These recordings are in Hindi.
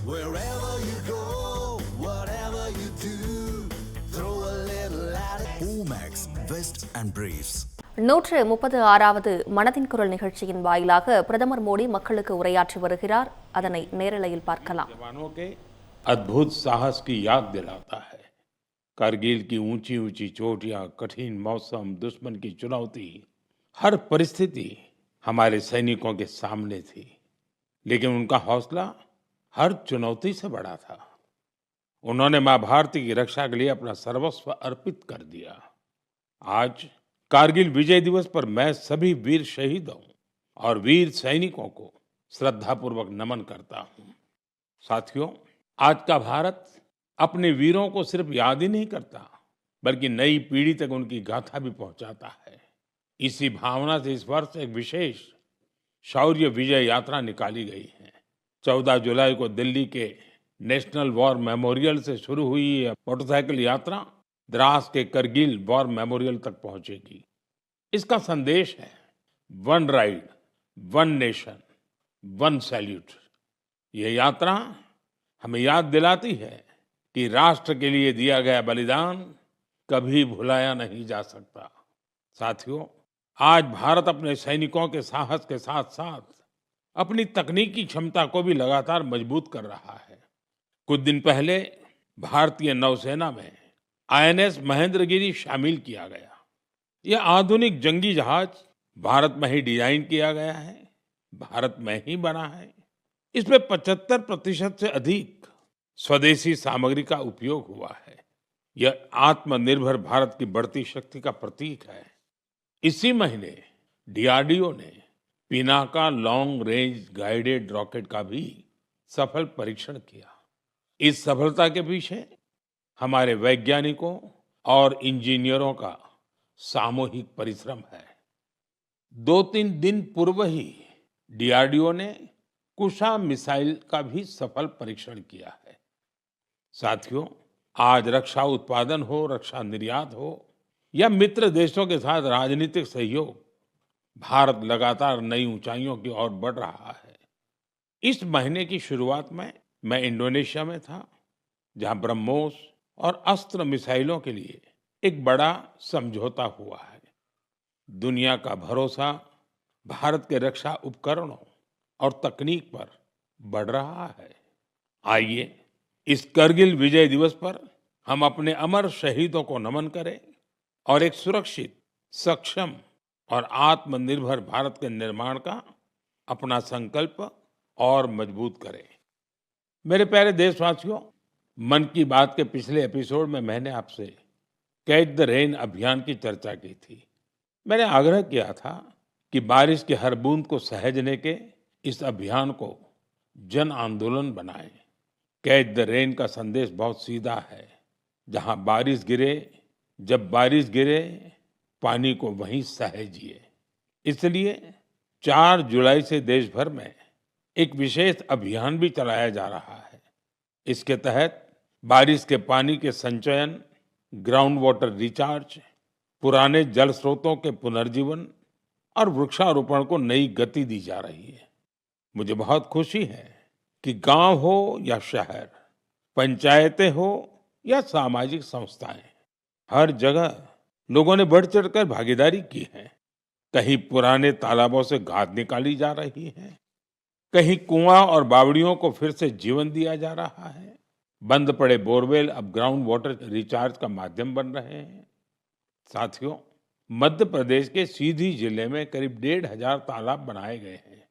Wherever you go, whatever you do, throw a little at it. Omax, Vest and Briefs. 136வது மனதின் குரல் நிகழ்ச்சியின் வாயிலாக பிரதமர் மோடி மக்களுக்கு உரையாற்றி வருகிறார். அதனை நேரலையில் பார்க்கலாம். जवानों के अद्भुत साहस की याद दिलाता है. कारगिल की ऊंची ऊंची चोटियां, कठिन मौसम, दुश्मन की चुनौती, हर परिस्थिति हमारे सैनिकों के सामने थी, लेकिन उनका हौसला हर चुनौती से बड़ा था. उन्होंने मां भारती की रक्षा के लिए अपना सर्वस्व अर्पित कर दिया. आज कारगिल विजय दिवस पर मैं सभी वीर शहीदों और वीर सैनिकों को श्रद्धापूर्वक नमन करता हूं. साथियों, आज का भारत अपने वीरों को सिर्फ याद ही नहीं करता, बल्कि नई पीढ़ी तक उनकी गाथा भी पहुंचाता है. इसी भावना से इस वर्ष एक विशेष शौर्य विजय यात्रा निकाली गई है. 14 जुलाई को दिल्ली के नेशनल वॉर मेमोरियल से शुरू हुई यह मोटरसाइकिल यात्रा द्रास के करगिल वॉर मेमोरियल तक पहुंचेगी. इसका संदेश है one ride, one nation, one salute. यह यात्रा हमें याद दिलाती है कि राष्ट्र के लिए दिया गया बलिदान कभी भुलाया नहीं जा सकता. साथियों, आज भारत अपने सैनिकों के साहस के साथ साथ अपनी तकनीकी क्षमता को भी लगातार मजबूत कर रहा है. कुछ दिन पहले भारतीय नौसेना में आईएनएस महेंद्रगिरी शामिल किया गया. यह आधुनिक जंगी जहाज भारत में ही डिजाइन किया गया है, भारत में ही बना है. इसमें 75% से अधिक स्वदेशी सामग्री का उपयोग हुआ है. यह आत्मनिर्भर भारत की बढ़ती शक्ति का प्रतीक है. इसी महीने डीआरडीओ ने Pinaka long range guided rocket का भी सफल परीक्षण किया. इस सफलता के पीछे हमारे वैज्ञानिकों और इंजीनियरों का सामूहिक परिश्रम है. 2-3 दिन पूर्व ही डीआरडीओ ने कुशा मिसाइल का भी सफल परीक्षण किया है. साथियों, आज रक्षा उत्पादन हो, रक्षा निर्यात हो या मित्र देशों के साथ राजनीतिक सहयोग, भारत लगातार नई ऊंचाइयों की ओर बढ़ रहा है. इस महीने की शुरुआत में मैं इंडोनेशिया में था, जहां ब्रह्मोस और अस्त्र मिसाइलों के लिए एक बड़ा समझौता हुआ है. दुनिया का भरोसा भारत के रक्षा उपकरणों और तकनीक पर बढ़ रहा है. आइए इस करगिल विजय दिवस पर हम अपने अमर शहीदों को नमन करें और एक सुरक्षित, सक्षम और आत्मनिर्भर भारत के निर्माण का अपना संकल्प और मजबूत करें. मेरे प्यारे देशवासियों, मन की बात के पिछले एपिसोड में मैंने आपसे कैच द रेन अभियान की चर्चा की थी. मैंने आग्रह किया था कि बारिश की हर बूंद को सहेजने के इस अभियान को जन आंदोलन बनाएं. कैच द रेन का संदेश बहुत सीधा है. जहां बारिश गिरे, जब बारिश गिरे, पानी को वहीं सहेजिए. इसलिए 4 जुलाई से देश भर में एक विशेष अभियान भी चलाया जा रहा है. इसके तहत बारिश के पानी के संचयन, ग्राउंड वाटर रिचार्ज, पुराने जल स्रोतों के पुनर्जीवन और वृक्षारोपण को नई गति दी जा रही है. मुझे बहुत खुशी है कि गांव हो या शहर, पंचायतें हो या सामाजिक संस्थाएं, हर जगह लोगों ने बढ़ चढ़कर भागीदारी की है. कहीं पुराने तालाबों से गाद निकाली जा रही है, कहीं कुआं और बावड़ियों को फिर से जीवन दिया जा रहा है. बंद पड़े बोरवेल अब ग्राउंड वाटर रिचार्ज का माध्यम बन रहे हैं. साथियों, मध्य प्रदेश के सीधी जिले में करीब 1,500 तालाब बनाए गए हैं.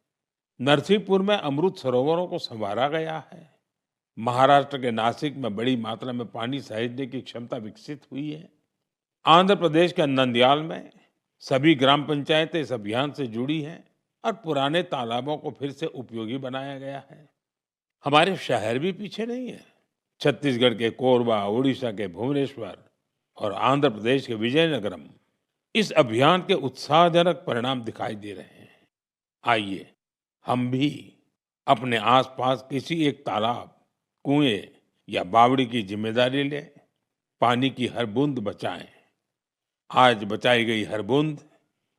नरसिंहपुर में अमृत सरोवरों को संवारा गया है. महाराष्ट्र के नासिक में बड़ी मात्रा में पानी सहेजने की क्षमता विकसित हुई है. आंध्र प्रदेश के नंदयाल में सभी ग्राम पंचायतें इस अभियान से जुड़ी हैं और पुराने तालाबों को फिर से उपयोगी बनाया गया है. हमारे शहर भी पीछे नहीं है. छत्तीसगढ़ के कोरबा, उड़ीसा के भुवनेश्वर और आंध्र प्रदेश के विजयनगरम इस अभियान के उत्साहजनक परिणाम दिखाई दे रहे हैं. आइए हम भी अपने आसपास किसी एक तालाब, कुएं या बावड़ी की जिम्मेदारी लें. पानी की हर बूंद बचाएं. आज बचाई गई हर बूंद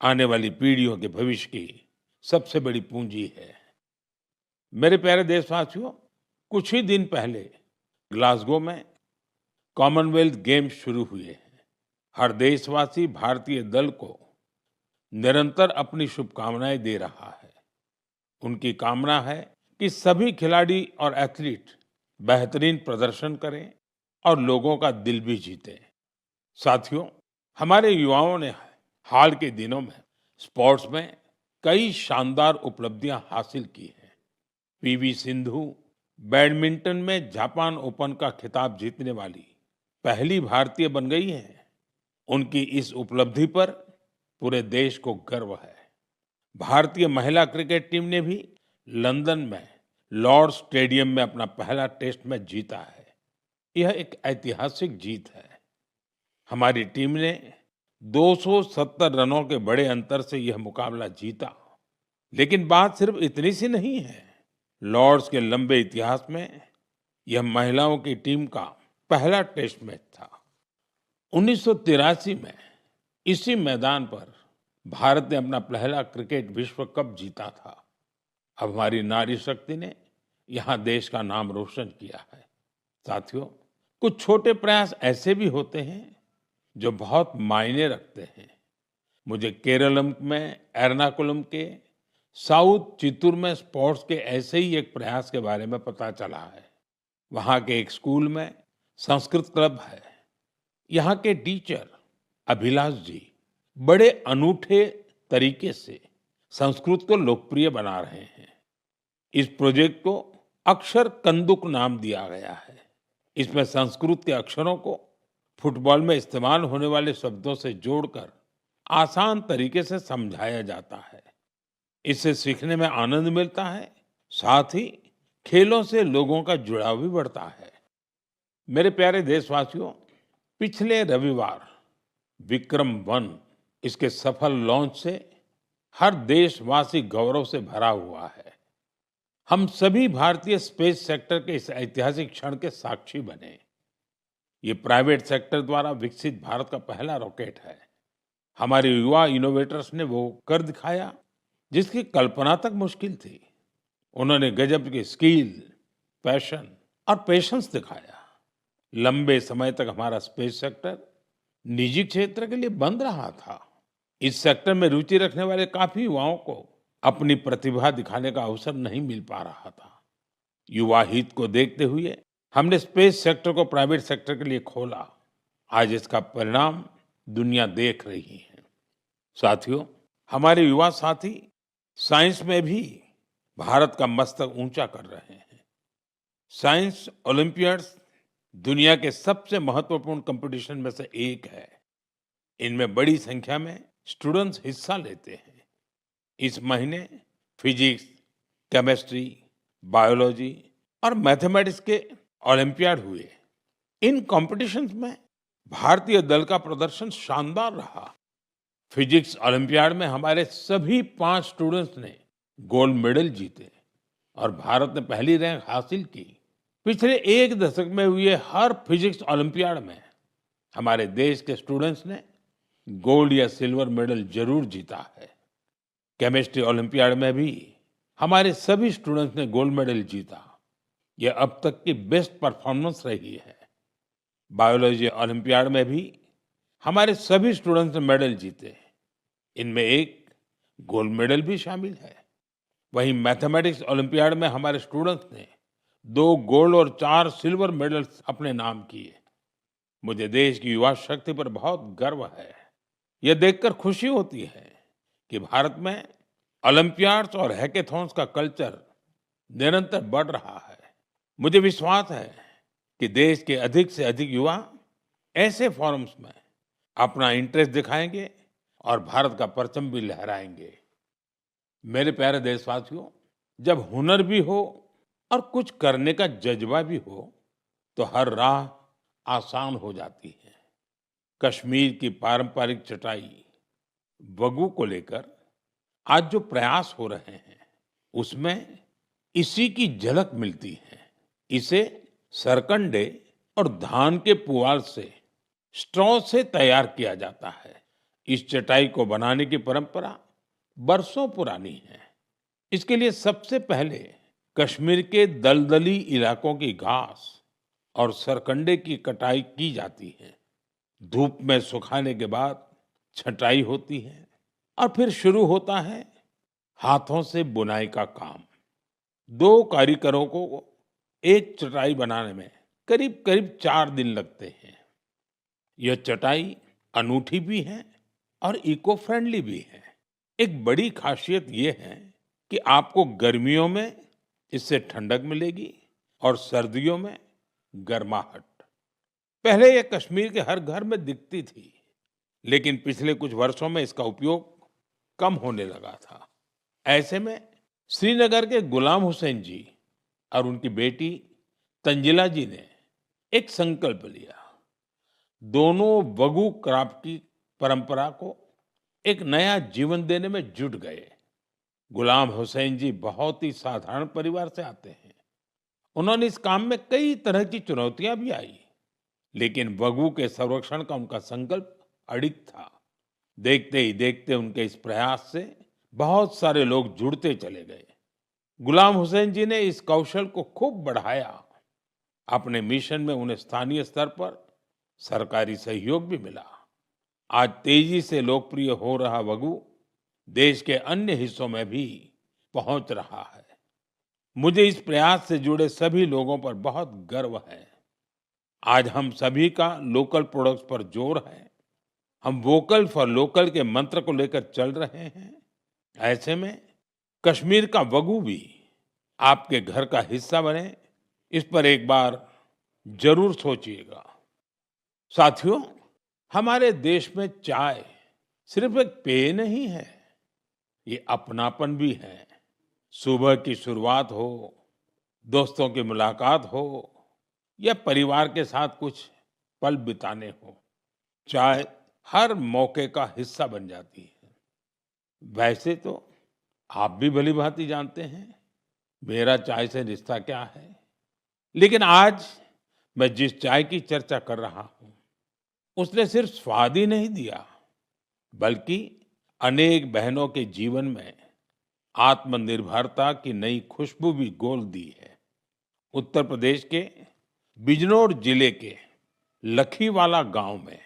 आने वाली पीढ़ियों के भविष्य की सबसे बड़ी पूंजी है. मेरे प्यारे देशवासियों, कुछ ही दिन पहले ग्लासगो में कॉमनवेल्थ गेम्स शुरू हुए हैं। हर देशवासी भारतीय दल को निरंतर अपनी शुभकामनाएं दे रहा है। उनकी कामना है कि सभी खिलाड़ी और एथलीट बेहतरीन प्रदर्शन करें और लोगों का दिल भी जीतें। साथियों, हमारे युवाओं ने हाल के दिनों में स्पोर्ट्स में कई शानदार उपलब्धियां हासिल की हैं। पीवी सिंधु बैडमिंटन में जापान ओपन का खिताब जीतने वाली पहली भारतीय बन गई हैं। उनकी इस उपलब्धि पर पूरे देश को गर्व है। भारतीय महिला क्रिकेट टीम ने भी लंदन में लॉर्ड्स स्टेडियम में अपना पहला टेस्ट मैच जीता है। यह एक ऐतिहासिक जीत है। हमारी टीम ने 270 रनों के बड़े अंतर से यह मुकाबला जीता। लेकिन बात सिर्फ इतनी सी नहीं है। लॉर्ड्स के लंबे इतिहास में यह महिलाओं की टीम का पहला टेस्ट मैच था। 1983 में इसी मैदान पर भारत ने अपना पहला क्रिकेट विश्व कप जीता था। अब हमारी नारी शक्ति ने यहाँ देश का नाम रोशन किया है। साथियों, कुछ छोटे प्रयास ऐसे भी होते हैं जो बहुत मायने रखते हैं। मुझे केरलम में एर्नाकुलम के साउथ चित्तूर में स्पोर्ट्स के ऐसे ही एक प्रयास के बारे में पता चला है। वहाँ के एक स्कूल में संस्कृत क्लब है। यहाँ के टीचर अभिलाष जी बड़े अनूठे तरीके से संस्कृत को लोकप्रिय बना रहे हैं। इस प्रोजेक्ट को अक्षर कंदुक नाम दिया गया है। इसमें संस्कृत के अक्षरों को फुटबॉल में इस्तेमाल होने वाले शब्दों से जोड़कर आसान तरीके से समझाया जाता है। इससे सीखने में आनंद मिलता है, साथ ही खेलों से लोगों का जुड़ाव भी बढ़ता है। मेरे प्यारे देशवासियों, पिछले रविवार विक्रम-1 इसके सफल लॉन्च से हर देशवासी गौरव से भरा हुआ है। हम सभी भारतीय स्पेस सेक्टर के इस ऐतिहासिक क्षण के साक्षी बने। ये प्राइवेट सेक्टर द्वारा विकसित भारत का पहला रॉकेट है। हमारे युवा इनोवेटर्स ने वो कर दिखाया जिसकी कल्पना तक मुश्किल थी। उन्होंने गजब की स्किल, पैशन और पेशेंस दिखाया। लंबे समय तक हमारा स्पेस सेक्टर निजी क्षेत्र के लिए बंद रहा था। इस सेक्टर में रुचि रखने वाले काफी युवाओं को अपनी प्रतिभा दिखाने का अवसर नहीं मिल पा रहा था। युवा हित को देखते हुए हमने स्पेस सेक्टर को प्राइवेट सेक्टर के लिए खोला। आज इसका परिणाम दुनिया देख रही है। साथियों, हमारे युवा साथी साइंस में भी भारत का मस्तक ऊंचा कर रहे हैं। साइंस ओलंपियाड्स दुनिया के सबसे महत्वपूर्ण कंपटीशन में से एक है। इनमें बड़ी संख्या में स्टूडेंट्स हिस्सा लेते हैं। इस महीने फिजिक्स, केमिस्ट्री, बायोलॉजी और मैथमेटिक्स के ओलंपियाड हुए। इन कॉम्पिटिशन्स में भारतीय दल का प्रदर्शन शानदार रहा। फिजिक्स ओलंपियाड में हमारे सभी 5 स्टूडेंट्स ने गोल्ड मेडल जीते और भारत ने पहली रैंक हासिल की। पिछले 1 दशक में हुए हर फिजिक्स ओलंपियाड में हमारे देश के स्टूडेंट्स ने गोल्ड या सिल्वर मेडल जरूर जीता है। केमिस्ट्री ओलंपियाड में भी हमारे सभी स्टूडेंट्स ने गोल्ड मेडल जीता। यह अब तक की बेस्ट परफॉर्मेंस रही है। बायोलॉजी ओलंपियाड में भी हमारे सभी स्टूडेंट्स ने मेडल जीते। इनमें एक गोल्ड मेडल भी शामिल है। वहीं मैथमेटिक्स ओलंपियाड में हमारे स्टूडेंट्स ने 2 गोल्ड और 4 सिल्वर मेडल्स अपने नाम किए। मुझे देश की युवा शक्ति पर बहुत गर्व है। यह देखकर खुशी होती है कि भारत में ओलंपियाड्स और हैकेथॉन्स का कल्चर निरंतर बढ़ रहा है। मुझे विश्वास है कि देश के अधिक से अधिक युवा ऐसे फोरम्स में अपना इंटरेस्ट दिखाएंगे और भारत का परचम भी लहराएंगे। मेरे प्यारे देशवासियों, जब हुनर भी हो और कुछ करने का जज्बा भी हो तो हर राह आसान हो जाती है। कश्मीर की पारंपरिक चटाई बगु को लेकर आज जो प्रयास हो रहे हैं उसमें इसी की झलक मिलती है। इसे सरकंडे और धान के पुआल से स्ट्रॉ से तैयार किया जाता है। इस चटाई को बनाने की परंपरा बरसों पुरानी है। इसके लिए सबसे पहले कश्मीर के दलदली इलाकों की घास और सरकंडे की कटाई की जाती है। धूप में सुखाने के बाद छटाई होती है और फिर शुरू होता है हाथों से बुनाई का काम। दो कारीगरों को एक चटाई बनाने में करीब करीब 4 दिन लगते हैं। यह चटाई अनूठी भी है और इको फ्रेंडली भी है। एक बड़ी खासियत यह है कि आपको गर्मियों में इससे ठंडक मिलेगी और सर्दियों में गर्माहट। पहले यह कश्मीर के हर घर में दिखती थी, लेकिन पिछले कुछ वर्षों में इसका उपयोग कम होने लगा था। ऐसे में श्रीनगर के गुलाम हुसैन जी और उनकी बेटी तंजिला जी ने एक संकल्प लिया। दोनों वगु क्राफ्ट की परंपरा को एक नया जीवन देने में जुट गए। गुलाम हुसैन जी बहुत ही साधारण परिवार से आते हैं। उन्होंने इस काम में कई तरह की चुनौतियां भी आई, लेकिन वगु के संरक्षण का उनका संकल्प अडिग था। देखते ही देखते उनके इस प्रयास से बहुत सारे लोग जुड़ते चले गए। गुलाम हुसैन जी ने इस कौशल को खूब बढ़ाया। अपने मिशन में उन्हें स्थानीय स्तर पर सरकारी सहयोग भी मिला। आज तेजी से लोकप्रिय हो रहा वगु देश के अन्य हिस्सों में भी पहुंच रहा है। मुझे इस प्रयास से जुड़े सभी लोगों पर बहुत गर्व है। आज हम सभी का लोकल प्रोडक्ट्स पर जोर है। हम वोकल फॉर लोकल के मंत्र को लेकर चल रहे हैं। ऐसे में कश्मीर का वगु भी आपके घर का हिस्सा बने, इस पर एक बार जरूर सोचिएगा। साथियों, हमारे देश में चाय सिर्फ एक पेय नहीं है, ये अपनापन भी है। सुबह की शुरुआत हो, दोस्तों की मुलाकात हो या परिवार के साथ कुछ पल बिताने हो, चाय हर मौके का हिस्सा बन जाती है। वैसे तो आप भी भली-भांति जानते हैं मेरा चाय से रिश्ता क्या है, लेकिन आज मैं जिस चाय की चर्चा कर रहा हूं, उसने सिर्फ स्वाद ही नहीं दिया, बल्कि अनेक बहनों के जीवन में आत्मनिर्भरता की नई खुशबू भी घोल दी है। उत्तर प्रदेश के बिजनौर जिले के लखीवाला गांव में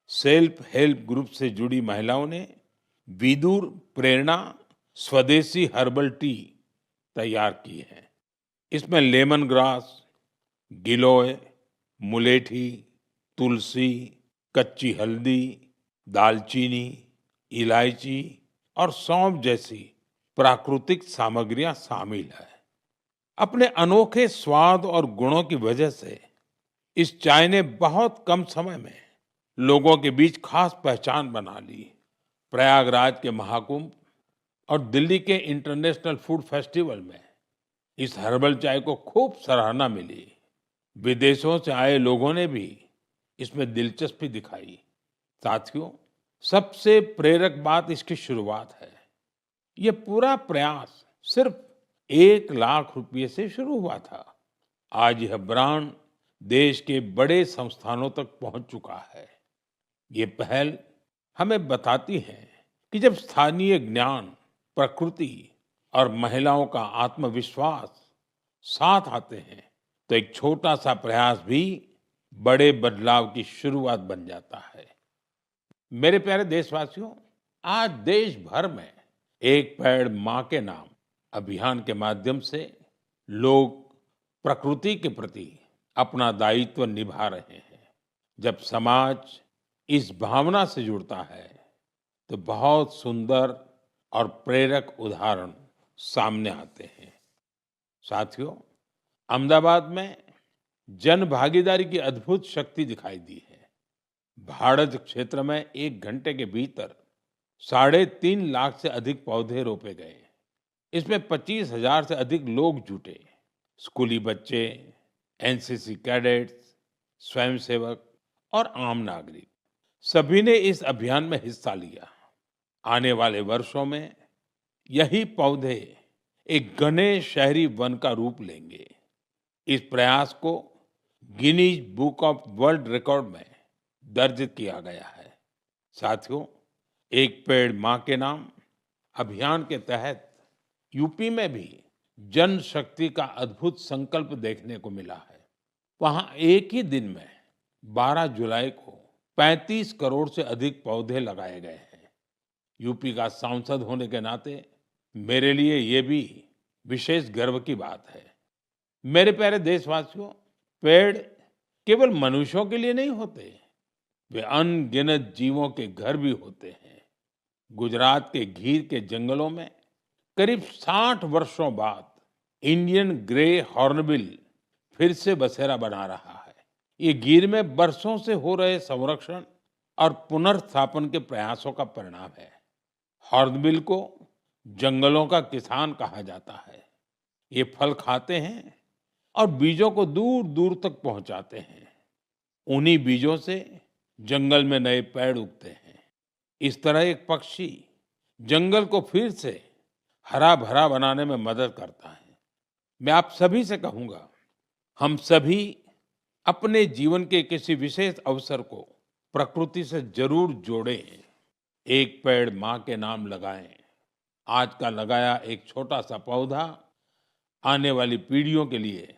सेल्फ हेल्प ग्रुप से जुड़ी महिलाओं ने विदुर प्रेरणा स्वदेशी हर्बल टी तैयार की है। इसमें लेमन ग्रास, गिलोय, मुलेठी, तुलसी, कच्ची हल्दी, दालचीनी, इलायची और सौंफ जैसी प्राकृतिक सामग्रियां शामिल है। अपने अनोखे स्वाद और गुणों की वजह से इस चाय ने बहुत कम समय में लोगों के बीच खास पहचान बना ली। प्रयागराज के महाकुंभ और दिल्ली के इंटरनेशनल फूड फेस्टिवल में इस हर्बल चाय को खूब सराहना मिली। विदेशों से आए लोगों ने भी इसमें दिलचस्पी दिखाई। साथियों, सबसे प्रेरक बात इसकी शुरुआत है। ये पूरा प्रयास सिर्फ 1 लाख रुपए से शुरू हुआ था। आज यह ब्रांड देश के बड़े संस्थानों तक पहुंच चुका है। ये पहल हमें बताती है कि जब स्थानीय ज्ञान, प्रकृति और महिलाओं का आत्मविश्वास साथ आते हैं, तो एक छोटा सा प्रयास भी बड़े बदलाव की शुरुआत बन जाता है। मेरे प्यारे देशवासियों, आज देश भर में एक पेड़ मां के नाम अभियान के माध्यम से लोग प्रकृति के प्रति अपना दायित्व निभा रहे हैं। जब समाज इस भावना से जुड़ता है, तो बहुत सुंदर और प्रेरक उदाहरण सामने आते हैं। साथियों, अहमदाबाद में जन भागीदारी की अद्भुत शक्ति दिखाई दी है। भाड़ज क्षेत्र में 1 घंटे के भीतर 3.5 लाख से अधिक पौधे रोपे गए। इसमें 25,000 से अधिक लोग जुटे। स्कूली बच्चे, एनसीसी कैडेट्स, स्वयंसेवक और आम नागरिक, सभी ने इस अभियान में हिस्सा लिया। आने वाले वर्षों में यही पौधे एक घने शहरी वन का रूप लेंगे। इस प्रयास को Guinness book of world record में दर्ज किया गया है। साथियों, एक पेड़ मां के नाम अभियान के तहत यूपी में भी जनशक्ति का अद्भुत संकल्प देखने को मिला है। वहां एक ही दिन में 12 जुलाई को 35 करोड़ से अधिक पौधे लगाए गए हैं। यूपी का सांसद होने के नाते मेरे लिए ये भी विशेष गर्व की बात है। मेरे प्यारे देशवासियों, पेड़ केवल मनुष्यों के लिए नहीं होते, वे अनगिनत जीवों के घर भी होते हैं। गुजरात के गीर के जंगलों में करीब 60 वर्षों बाद इंडियन ग्रे हॉर्नबिल फिर से बसेरा बना रहा है। ये गीर में बरसों से हो रहे संरक्षण और पुनर्स्थापन के प्रयासों का परिणाम है। हॉर्नबिल को जंगलों का किसान कहा जाता है। ये फल खाते हैं और बीजों को दूर दूर तक पहुंचाते हैं। उन्हीं बीजों से जंगल में नए पेड़ उगते हैं। इस तरह एक पक्षी जंगल को फिर से हरा भरा बनाने में मदद करता है। मैं आप सभी से कहूंगा, हम सभी अपने जीवन के किसी विशेष अवसर को प्रकृति से जरूर जोड़ें। एक पेड़ माँ के नाम लगाएं। आज का लगाया एक छोटा सा पौधा आने वाली पीढ़ियों के लिए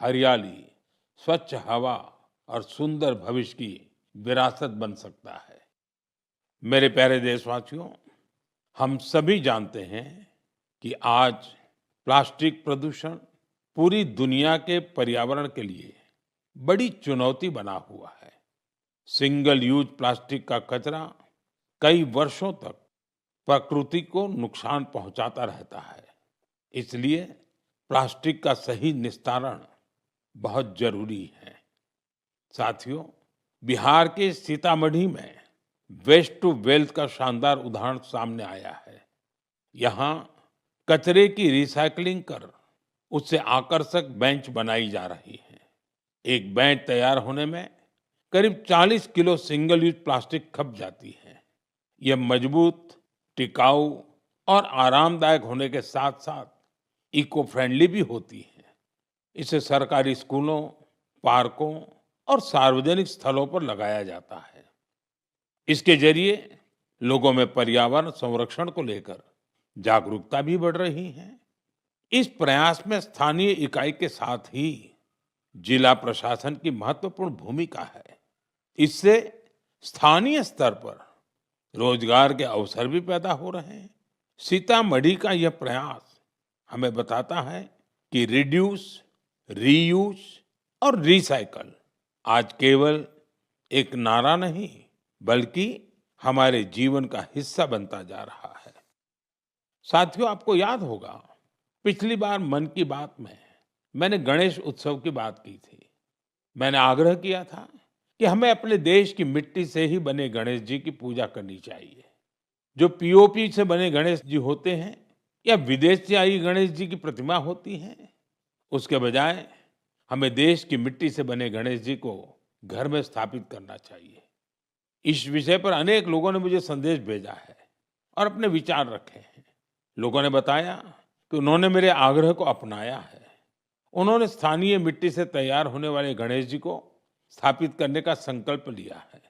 हरियाली, स्वच्छ हवा और सुंदर भविष्य की विरासत बन सकता है। मेरे प्यारे देशवासियों, हम सभी जानते हैं कि आज प्लास्टिक प्रदूषण पूरी दुनिया के पर्यावरण के लिए बड़ी चुनौती बना हुआ है। सिंगल यूज प्लास्टिक का कचरा कई वर्षों तक प्रकृति को नुकसान पहुंचाता रहता है। इसलिए प्लास्टिक का सही निस्तारण बहुत जरूरी है। साथियों, बिहार के सीतामढ़ी में वेस्ट टू वेल्थ का शानदार उदाहरण सामने आया है। यहाँ कचरे की रिसाइकलिंग कर उससे आकर्षक बेंच बनाई जा रही है। एक बेंच तैयार होने में करीब 40 किलो सिंगल यूज प्लास्टिक खप जाती है। यह मजबूत, टिकाऊ और आरामदायक होने के साथ साथ इको फ्रेंडली भी होती है। इसे सरकारी स्कूलों, पार्कों और सार्वजनिक स्थलों पर लगाया जाता है। इसके जरिए लोगों में पर्यावरण संरक्षण को लेकर जागरूकता भी बढ़ रही है। इस प्रयास में स्थानीय इकाई के साथ ही जिला प्रशासन की महत्वपूर्ण भूमिका है। इससे स्थानीय स्तर पर रोजगार के अवसर भी पैदा हो रहे हैं। सीतामढ़ी का यह प्रयास हमें बताता है कि रिड्यूस, रीयूज और रिसाइकल आज केवल एक नारा नहीं, बल्कि हमारे जीवन का हिस्सा बनता जा रहा है। साथियों, आपको याद होगा, पिछली बार मन की बात में मैंने गणेश उत्सव की बात की थी। मैंने आग्रह किया था कि हमें अपने देश की मिट्टी से ही बने गणेश जी की पूजा करनी चाहिए। जो पीओपी से बने गणेश जी होते हैं या विदेश से आई गणेश जी की प्रतिमा होती है, उसके बजाय हमें देश की मिट्टी से बने गणेश जी को घर में स्थापित करना चाहिए। इस विषय पर अनेक लोगों ने मुझे संदेश भेजा है और अपने विचार रखे हैं। लोगों ने बताया कि उन्होंने मेरे आग्रह को अपनाया है। उन्होंने स्थानीय मिट्टी से तैयार होने वाले गणेश जी को स्थापित करने का संकल्प लिया है।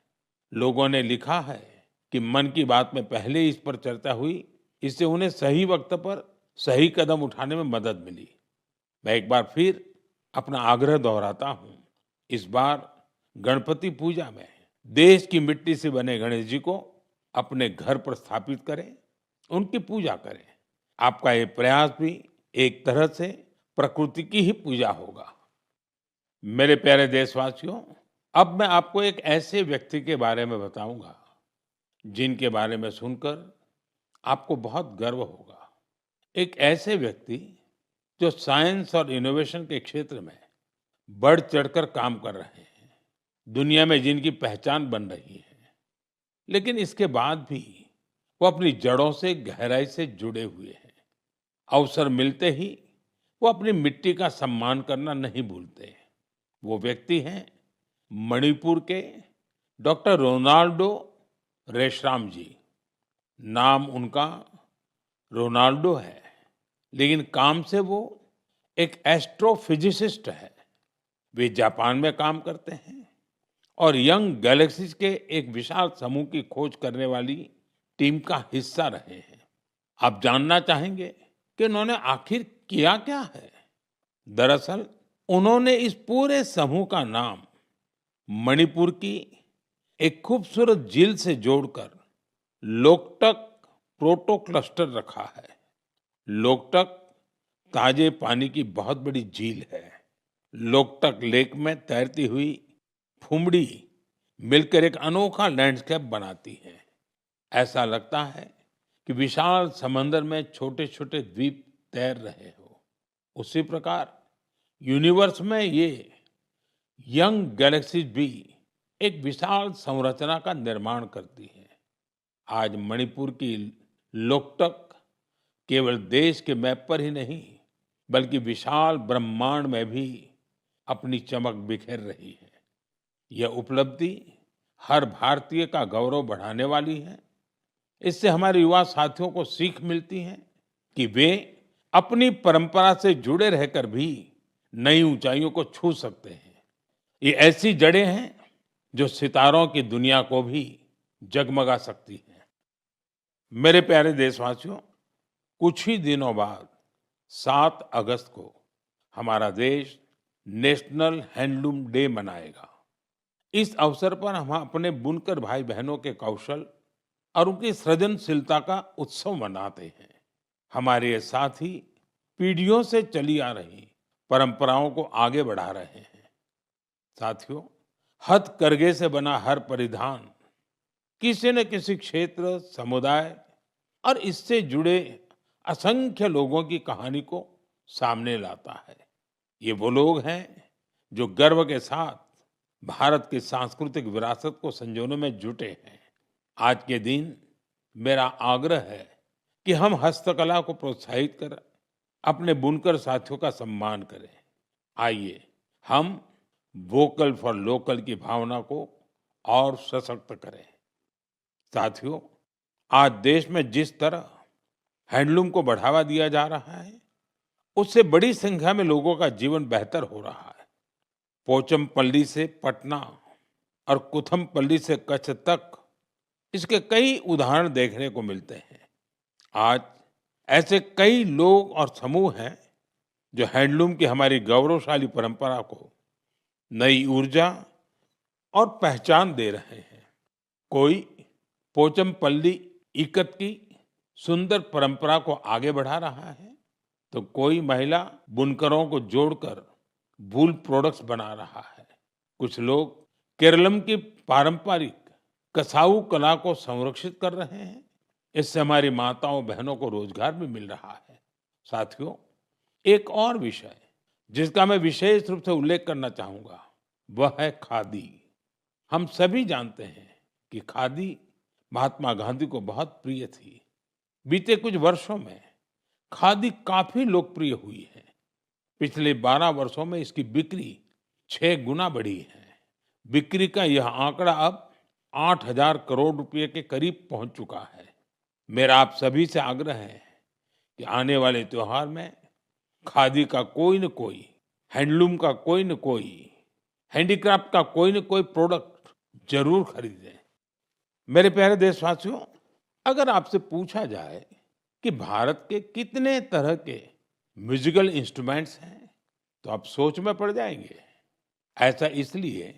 लोगों ने लिखा है कि मन की बात में पहले इस पर चर्चा हुई, इससे उन्हें सही वक्त पर सही कदम उठाने में मदद मिली। मैं एक बार फिर अपना आग्रह दोहराता हूं। इस बार गणपति पूजा में देश की मिट्टी से बने गणेश जी को अपने घर पर स्थापित करें, उनकी पूजा करें। आपका ये प्रयास भी एक तरह से प्रकृति की ही पूजा होगा। मेरे प्यारे देशवासियों, अब मैं आपको एक ऐसे व्यक्ति के बारे में बताऊंगा जिनके बारे में सुनकर आपको बहुत गर्व होगा। एक ऐसे व्यक्ति जो साइंस और इनोवेशन के क्षेत्र में बढ़ चढ़कर काम कर रहे हैं, दुनिया में जिनकी पहचान बन रही है, लेकिन इसके बाद भी वो अपनी जड़ों से गहराई से जुड़े हुए हैं। अवसर मिलते ही वो अपनी मिट्टी का सम्मान करना नहीं भूलते। वो व्यक्ति हैं मणिपुर के डॉक्टर रोनाल्डो रेशराम जी। नाम उनका रोनाल्डो है, लेकिन काम से वो एक एस्ट्रोफिजिसिस्ट है। वे जापान में काम करते हैं और यंग गैलेक्सीज के एक विशाल समूह की खोज करने वाली टीम का हिस्सा रहे हैं। आप जानना चाहेंगे कि उन्होंने आखिर किया क्या है? दरअसल उन्होंने इस पूरे समूह का नाम मणिपुर की एक खूबसूरत झील से जोड़कर लोकटक प्रोटो क्लस्टर रखा है। लोकटक ताजे पानी की बहुत बड़ी झील है। लोकटक लेक में तैरती हुई फुमड़ी मिलकर एक अनोखा लैंडस्केप बनाती है। ऐसा लगता है कि विशाल समंदर में छोटे छोटे द्वीप तैर रहे हो। उसी प्रकार यूनिवर्स में ये यंग गैलेक्सीज भी एक विशाल संरचना का निर्माण करती है। आज मणिपुर की लोकटक केवल देश के मैप पर ही नहीं, बल्कि विशाल ब्रह्मांड में भी अपनी चमक बिखेर रही है। यह उपलब्धि हर भारतीय का गौरव बढ़ाने वाली है। इससे हमारे युवा साथियों को सीख मिलती है कि वे अपनी परंपरा से जुड़े रहकर भी नई ऊंचाइयों को छू सकते हैं। ये ऐसी जड़ें हैं जो सितारों की दुनिया को भी जगमगा सकती हैं। मेरे प्यारे देशवासियों, कुछ ही दिनों बाद 7 अगस्त को हमारा देश नेशनल हैंडलूम डे मनाएगा। इस अवसर पर हम अपने बुनकर भाई बहनों के कौशल और उनकी सृजनशीलता का उत्सव मनाते हैं। हमारे ये साथी पीढ़ियों से चली आ रही परंपराओं को आगे बढ़ा रहे हैं। साथियों, हथकरघे से बना हर परिधान किसी न किसी क्षेत्र, समुदाय और इससे जुड़े असंख्य लोगों की कहानी को सामने लाता है। ये वो लोग हैं जो गर्व के साथ भारत की सांस्कृतिक विरासत को संजोने में जुटे हैं। आज के दिन मेरा आग्रह है कि हम हस्तकला को प्रोत्साहित कर अपने बुनकर साथियों का सम्मान करें। आइए हम वोकल फॉर लोकल की भावना को और सशक्त करें। साथियों, आज देश में जिस तरह हैंडलूम को बढ़ावा दिया जा रहा है, उससे बड़ी संख्या में लोगों का जीवन बेहतर हो रहा है। पोचमपल्ली से पटना और कुथमपल्ली से कच्छ तक इसके कई उदाहरण देखने को मिलते हैं। आज ऐसे कई लोग और समूह हैं जो हैंडलूम की हमारी गौरवशाली परंपरा को नई ऊर्जा और पहचान दे रहे हैं। कोई पोचमपल्ली इकत की सुंदर परंपरा को आगे बढ़ा रहा है, तो कोई महिला बुनकरों को जोड़कर वूल प्रोडक्ट्स बना रहा है। कुछ लोग केरलम की पारंपरिक कसाऊ कला को संरक्षित कर रहे हैं। इससे हमारी माताओं बहनों को रोजगार भी मिल रहा है। साथियों, एक और विषय जिसका मैं विशेष रूप से उल्लेख करना चाहूंगा, वह है खादी। हम सभी जानते हैं कि खादी महात्मा गांधी को बहुत प्रिय थी। बीते कुछ वर्षों में खादी काफी लोकप्रिय हुई है। पिछले 12 वर्षों में इसकी बिक्री 6 गुना बढ़ी है। बिक्री का यह आंकड़ा अब 8,000 करोड़ रुपए के करीब पहुंच चुका है। मेरा आप सभी से आग्रह है कि आने वाले त्योहार में खादी का कोई न कोई, हैंडलूम का कोई न कोई, हैंडीक्राफ्ट का कोई न कोई प्रोडक्ट जरूर खरीदें। मेरे प्यारे देशवासियों, अगर आपसे पूछा जाए कि भारत के कितने तरह के म्यूजिकल इंस्ट्रूमेंट्स हैं, तो आप सोच में पड़ जाएंगे। ऐसा इसलिए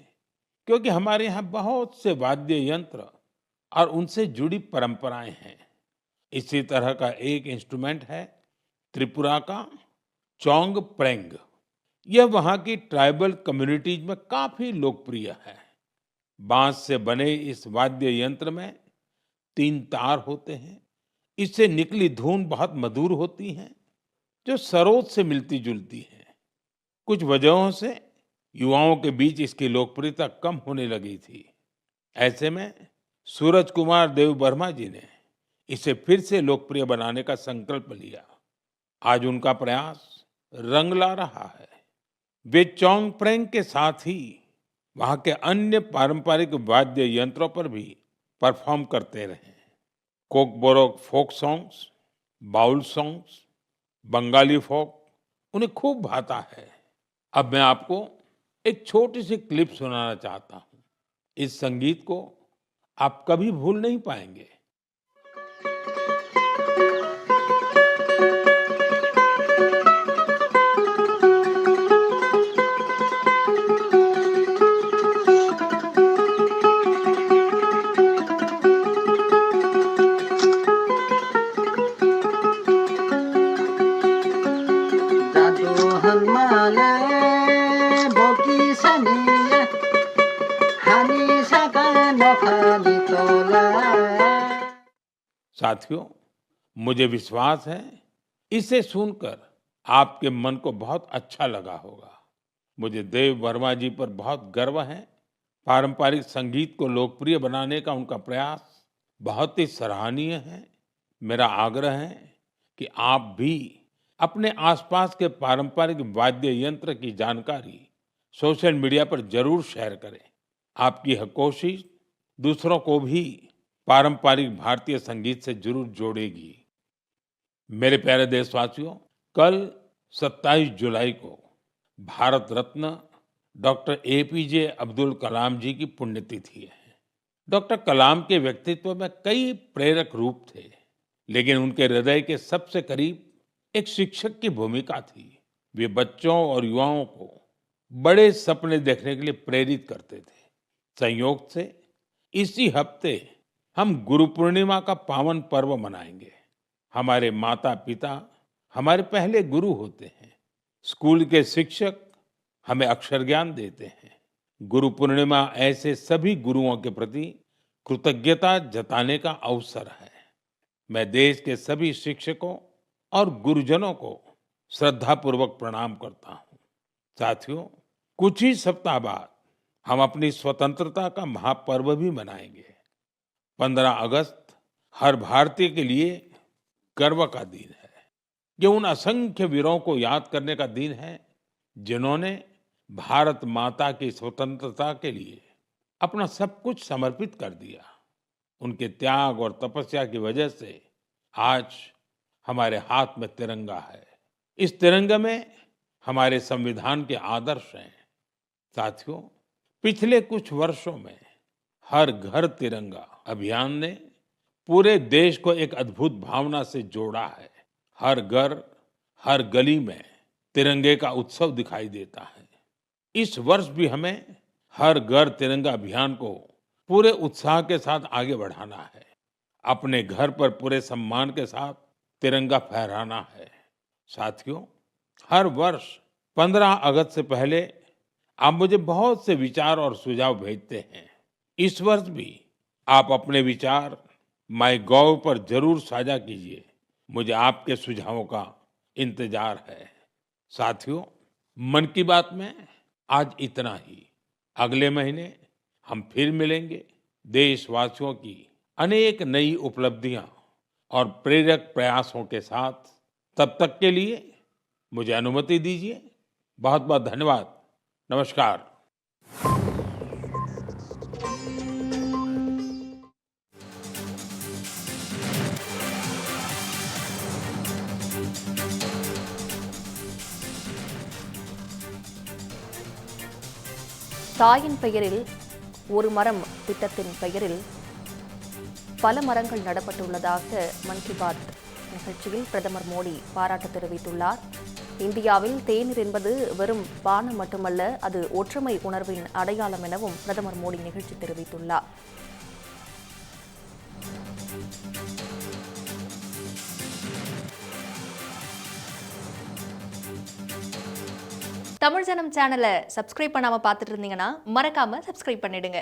क्योंकि हमारे यहाँ बहुत से वाद्य यंत्र और उनसे जुड़ी परंपराएं हैं। इसी तरह का एक इंस्ट्रूमेंट है त्रिपुरा का चोंग प्रेंग। यह वहाँ की ट्राइबल कम्युनिटीज में काफी लोकप्रिय है। बांस से बने इस वाद्य यंत्र में 3 तार होते हैं। इससे निकली धुन बहुत मधुर होती है, जो सरोद से मिलती जुलती है। कुछ वजहों से युवाओं के बीच इसकी लोकप्रियता कम होने लगी थी। ऐसे में सूरज कुमार देव वर्मा जी ने इसे फिर से लोकप्रिय बनाने का संकल्प लिया। आज उनका प्रयास रंग ला रहा है। वे चोंगप्रेंग के साथ ही वहाँ के अन्य पारंपरिक वाद्य यंत्रों पर भी परफॉर्म करते रहे। Kokborok folk songs, Baul songs, Bengali folk उन्हें खूब भाता है। अब मैं आपको एक छोटी सी क्लिप सुनाना चाहता हूँ। इस संगीत को आप कभी भूल नहीं पाएंगे। साथियों, मुझे विश्वास है इसे सुनकर आपके मन को बहुत अच्छा लगा होगा। मुझे देव वर्मा जी पर बहुत गर्व है। पारंपरिक संगीत को लोकप्रिय बनाने का उनका प्रयास बहुत ही सराहनीय है। मेरा आग्रह है कि आप भी अपने आसपास के पारंपरिक वाद्य यंत्र की जानकारी सोशल मीडिया पर जरूर शेयर करें। आपकी यह कोशिश दूसरों को भी पारंपरिक भारतीय संगीत से जरूर जोड़ेगी। मेरे प्यारे देशवासियों, कल 27 जुलाई को भारत रत्न डॉक्टर एपीजे अब्दुल कलाम जी की पुण्यतिथि है। डॉक्टर कलाम के व्यक्तित्व में कई प्रेरक रूप थे, लेकिन उनके हृदय के सबसे करीब एक शिक्षक की भूमिका थी। वे बच्चों और युवाओं को बड़े सपने देखने के लिए प्रेरित करते थे। संयोग से इसी हफ्ते हम गुरु पूर्णिमा का पावन पर्व मनाएंगे। हमारे माता पिता हमारे पहले गुरु होते हैं। स्कूल के शिक्षक हमें अक्षर ज्ञान देते हैं। गुरु पूर्णिमा ऐसे सभी गुरुओं के प्रति कृतज्ञता जताने का अवसर है। मैं देश के सभी शिक्षकों और गुरुजनों को श्रद्धापूर्वक प्रणाम करता हूँ। साथियों, कुछ ही सप्ताह बाद हम अपनी स्वतंत्रता का महापर्व भी मनाएंगे। 15 अगस्त हर भारतीय के लिए गर्व का दिन है। ये उन असंख्य वीरों को याद करने का दिन है जिन्होंने भारत माता की स्वतंत्रता के लिए अपना सब कुछ समर्पित कर दिया। उनके त्याग और तपस्या की वजह से आज हमारे हाथ में तिरंगा है। इस तिरंगे में हमारे संविधान के आदर्श हैं। साथियों, पिछले कुछ वर्षों में हर घर तिरंगा अभियान ने पूरे देश को एक अद्भुत भावना से जोड़ा है। हर घर, हर गली में तिरंगे का उत्सव दिखाई देता है। इस वर्ष भी हमें हर घर तिरंगा अभियान को पूरे उत्साह के साथ आगे बढ़ाना है। अपने घर पर पूरे सम्मान के साथ तिरंगा फहराना है। साथियों, हर वर्ष 15 अगस्त से पहले आप मुझे बहुत से विचार और सुझाव भेजते हैं। इस वर्ष भी आप अपने विचार माईगॉव पर जरूर साझा कीजिए। मुझे आपके सुझावों का इंतजार है। साथियों, मन की बात में आज इतना ही। अगले महीने हम फिर मिलेंगे देशवासियों की अनेक नई उपलब्धियां और प्रेरक प्रयासों के साथ। तब तक के लिए मुझे अनुमति दीजिए। बहुत बहुत धन्यवाद। नमस्कार। தாயின் பெயரில் ஒரு மரம் திட்டத்தின் பெயரில் பல மரங்கள் நடப்பட்டுள்ளதாக மன் கி பாத் நிகழ்ச்சியில் பிரதமர் மோடி பாராட்டு தெரிவித்துள்ளார். இந்தியாவில் தேநீர் என்பது வெறும் பானம் மட்டுமல்ல, அது ஒற்றுமை உணர்வின் அடையாளம் எனவும் பிரதமர் மோடி நிகழ்ச்சி தெரிவித்துள்ளார். தமிழ் ஜனம் சேனலை சப்ஸ்கிரைப் பண்ணாம பார்த்துட்டு இருந்தீங்கன்னா மறக்காம சப்ஸ்கிரைப் பண்ணிடுங்க.